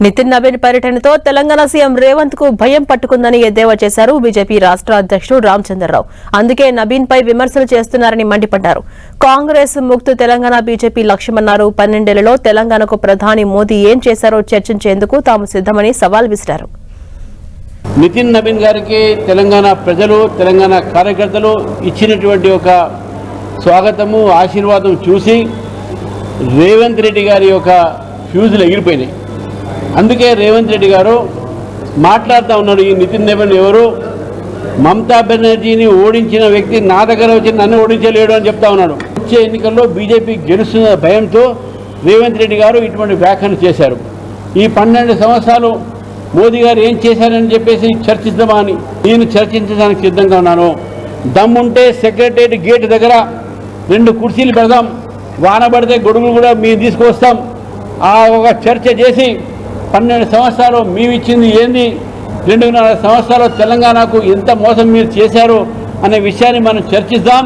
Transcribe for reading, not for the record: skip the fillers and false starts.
Nitin Naveen పర్యటనతో Telangana CM Revanth కు భయం పట్టుకుందని ఎద్దేవా చేశారు బీజేపీ రాష్ట్ర అధ్యక్షుడు రామచంద్రరావు. అందుకే నవీన్ పై విమర్శలు చేస్తున్నారని మండిపడ్డారు. కాంగ్రెస్ ముక్త తెలంగాణ బీజేపీ లక్ష్యమన్నారు. 12 ఏళ్లలో తెలంగాణకు ప్రధాని మోదీ ఏం చేశారో చర్చించేందుకు తాము సిద్ధమని సవాల్ విసిరారు. నితిన్ నవీన్ గారికి తెలంగాణ ప్రజలు తెలంగాణ కార్యకర్తలు ఇచ్చినటువంటి ఒక స్వాగతము ఆశీర్వాదం చూసి రేవంత్ రెడ్డి గారి యొక్క ఫ్యూజులు ఎగిరిపోయినాయి. అందుకే రేవంత్ రెడ్డి గారు మాట్లాడుతూ ఉన్నాడు. ఈ నితిన్ నవీన్ ఎవరు? మమతా బెనర్జీని ఓడించిన వ్యక్తి నా దగ్గర వచ్చి నన్ను ఓడించలేడు అని చెప్తా ఉన్నాడు. వచ్చే ఎన్నికల్లో బీజేపీ గెలుస్తున్న భయంతో రేవంత్ రెడ్డి గారు ఇటువంటి వ్యాఖ్యలు చేశారు. ఈ 12 సంవత్సరాలు మోదీ గారు ఏం చేశారని చెప్పేసి చర్చిద్దామని నేను చర్చించడానికి సిద్ధంగా ఉన్నాను. దమ్ముంటే సెక్రటేరియట్ గేట్ దగ్గర 2 కుర్చీలు పెడదాం, వాన పడితే గొడుగులు కూడా మేము తీసుకొస్తాం. ఆ ఒక చర్చ చేసి 12 సంవత్సరాలు మేమిచ్చింది ఏంది, 2.5 సంవత్సరాలు తెలంగాణకు ఎంత మోసం మీరు చేశారు అనే విషయాన్ని మనం చర్చిద్దాం.